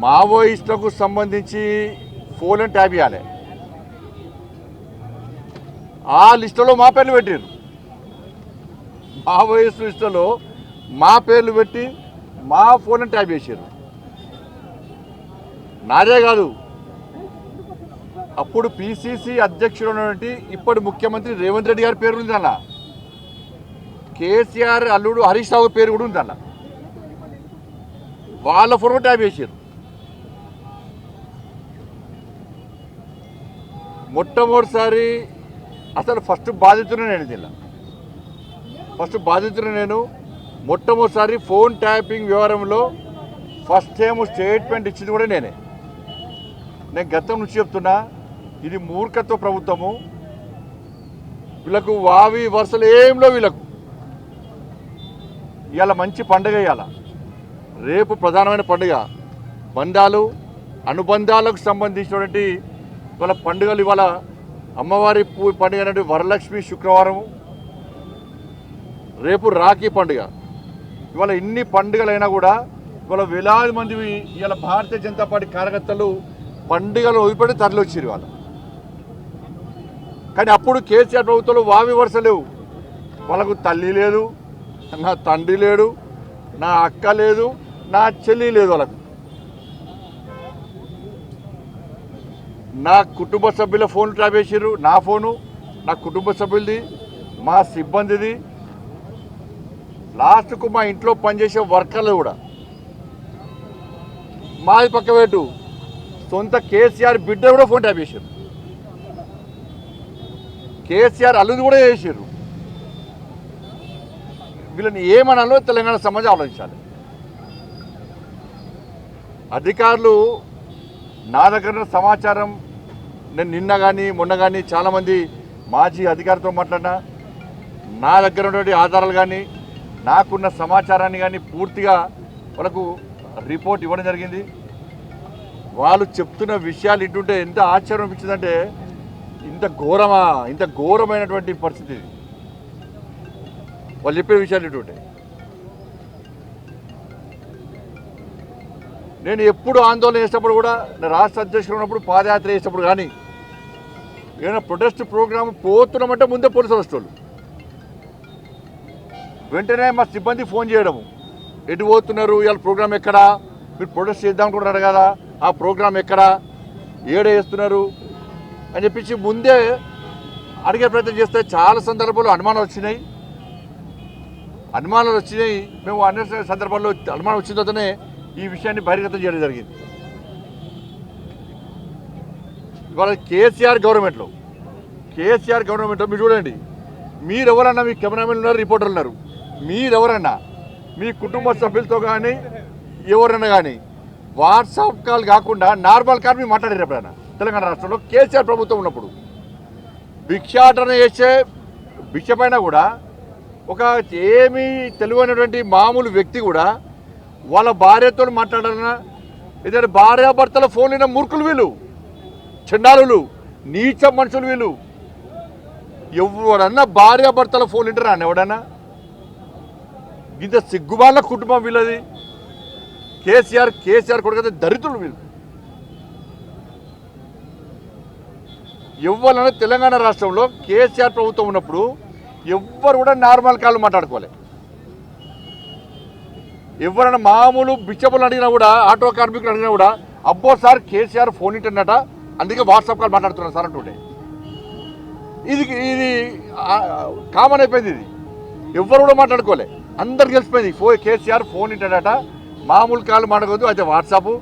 మావోయిస్టులకు సంబంధించి ఫోన్లను ట్యాప్ చేయాలి. ఆ లిస్టులో మా పేర్లు పెట్టారు. మావోయిస్టు లిస్టులో మా పేర్లు పెట్టి మా ఫోన్లను ట్యాప్ చేశారు. నాదే కాదు, అప్పుడు పిసిసి అధ్యక్షుడు ఉన్నటువంటి ఇప్పటి ముఖ్యమంత్రి రేవంత్ రెడ్డి గారి పేరు ఉంది అలా. కేసీఆర్ అల్లుడు హరీష్ రావు పేరు కూడా ఉంది అలా. వాళ్ళ ఫోన్ ట్యాప్ చేశారు. మొట్టమొదటిసారి అసలు ఫస్ట్ బాధితుడు నేను దీనిలో మొట్టమొదటిసారి ఫోన్ ట్యాపింగ్ వ్యవహారంలో ఫస్ట్ టైం స్టేట్మెంట్ ఇచ్చింది కూడా నేనే. నేను గతం నుంచి చెప్తున్నా, ఇది మూర్ఖత్వ ప్రభుత్వము. వీళ్ళకు వావి వరుసలు ఏంలో వీళ్ళకు. ఇవాళ మంచి పండుగ, ఇవాళ రేపు ప్రధానమైన పండుగ. బంధాలు అనుబంధాలకు సంబంధించినటువంటి ఇవాళ పండుగలు. ఇవాళ అమ్మవారి పండుగ అనేది వరలక్ష్మి శుక్రవారం, రేపు రాఖీ పండుగ. ఇవాళ ఇన్ని పండుగలైనా కూడా ఇవాళ వేలాది మంది ఇవాళ భారతీయ జనతా పార్టీ కార్యకర్తలు పండుగలు వదిలిపెట్టి తరలి వచ్చారు వాళ్ళు. కానీ అప్పుడు కేసీఆర్ ప్రభుత్వంలో వావి వరుస లేవు. వాళ్ళకు తల్లి లేదు, నా తండ్రి లేడు, నా అక్క లేదు, నా చెల్లి లేదు. వాళ్ళకు నా కుటుంబ సభ్యుల ఫోన్ ట్రాప్ చేసారు. నా ఫోను, నా కుటుంబ సభ్యులది, మా సిబ్బందిది, లాస్ట్కు మా ఇంట్లో పనిచేసే వర్కర్లు కూడా. మాది పక్క పెట్టు, సొంత కేసీఆర్ బిడ్డ కూడా ఫోన్ ట్యాప్ చేశారు. కేసీఆర్ అల్లుది కూడా చేశారు. వీళ్ళని ఏమనాలో తెలంగాణ సమాజం ఆలోచించాలి. అధికారులు నా దగ్గర సమాచారం, నేను నిన్న కానీ మొన్న కానీ చాలామంది మాజీ అధికారులతో మాట్లాడినా, నా దగ్గర ఉన్నటువంటి ఆధారాలు కానీ నాకున్న సమాచారాన్ని కానీ పూర్తిగా వాళ్ళకు రిపోర్ట్ ఇవ్వడం జరిగింది. వాళ్ళు చెప్తున్న విషయాలు ఇంటుంటే ఎంత ఆశ్చర్యం అనిపించిందంటే, ఇంత ఘోరమైనటువంటి పరిస్థితి వాళ్ళు చెప్పే విషయాలు ఇంటుంటే. నేను ఎప్పుడు ఆందోళన చేసినప్పుడు కూడా, రాష్ట్ర అధ్యక్షుడు ఉన్నప్పుడు, పాదయాత్ర చేసినప్పుడు కానీ, ఏదైనా ప్రొటెస్ట్ ప్రోగ్రామ్ పోతున్నామంటే ముందే పోలీసులు వస్తారు. వెంటనే మా సిబ్బంది ఫోన్ చేయడము, ఎటు పోతున్నారు, ఇవాళ ప్రోగ్రామ్ ఎక్కడా, మీరు ప్రొటెస్ట్ చేద్దాం అనుకుంటున్నారు కదా, ఆ ప్రోగ్రామ్ ఎక్కడా, ఏడే చేస్తున్నారు అని చెప్పించి ముందే అడిగే ప్రయత్నం చేస్తే చాలా సందర్భాల్లో అనుమానాలు వచ్చినాయి. మేము అన్ని సందర్భాల్లో అనుమానం వచ్చిన తర్వాతనే ఈ విషయాన్ని బహిర్గతం చేయడం జరిగింది. ఇవాళ కేసీఆర్ గవర్నమెంట్లో మీరు చూడండి, మీరెవరన్నా, మీ కెమెరామెన్ ఉన్నారు, రిపోర్టర్లు ఉన్నారు, మీరెవరన్నా మీ కుటుంబ సభ్యులతో కానీ ఎవరన్నా కానీ వాట్సాప్ కాల్ కాకుండా నార్మల్ కాల్ మీరు మాట్లాడారు ఎప్పుడైనా? తెలంగాణ రాష్ట్రంలో కేసీఆర్ ప్రభుత్వం ఉన్నప్పుడు భిక్షాటన చేసే భిక్ష పైన కూడా ఒక ఏమీ తెలియనటువంటి మామూలు వ్యక్తి కూడా వాళ్ళ భార్యతో మాట్లాడాలన్నా, ఏదైనా భార్యాభర్తల ఫోన్లైన మూర్ఖులు వీళ్ళు, చండాలులు, నీచ మనుషులు వీళ్ళు. ఎవడన్నా భార్యాభర్తల ఫోన్ వింటారా అని ఎవడన్నా? ఇంత సిగ్గుమాల కుటుంబం వీళ్ళది. కేసీఆర్ కొడుకు దరిద్రులు వీళ్ళు. ఎవరన్నా తెలంగాణ రాష్ట్రంలో కేసీఆర్ ప్రభుత్వం ఉన్నప్పుడు ఎవ్వరు కూడా నార్మల్ కాళ్ళు మాట్లాడుకోవాలి. ఎవరైనా మామూలు బిచ్చబులు అడిగినా కూడా, ఆటో కార్మికులు అడిగినా కూడా, అబ్బో సార్ కేసీఆర్ ఫోన్ ఇంటర్నట, అందుకే వాట్సాప్ కాల్ మాట్లాడుతున్నారు సార్ అంటుండే. ఇది కామన్ అయిపోయింది. ఇది ఎవరు కూడా మాట్లాడుకోలే, అందరికి తెలిసిపోయింది. కేసీఆర్ ఫోన్ ఇంటర్నట, మామూలు కాల్ మాట్లాడవద్దు, అయితే వాట్సాప్,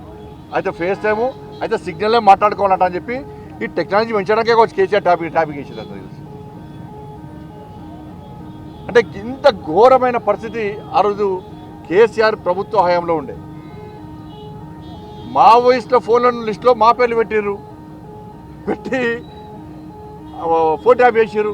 అయితే ఫేస్ టైము, అయితే సిగ్నల్లే మాట్లాడుకోవాలంట అని చెప్పి ఈ టెక్నాలజీ పెంచడానికే వచ్చి కేసీఆర్ టాపిక్ వేసేది. అంత తెలుసు. అంటే ఇంత ఘోరమైన పరిస్థితి ఆ రోజు కేసీఆర్ ప్రభుత్వ హయాంలో ఉండే. మావోయిస్టుల ఫోన్ల లిస్టులో మా పేర్లు పెట్టి ఫోన్ ట్యాప్ చేసారు.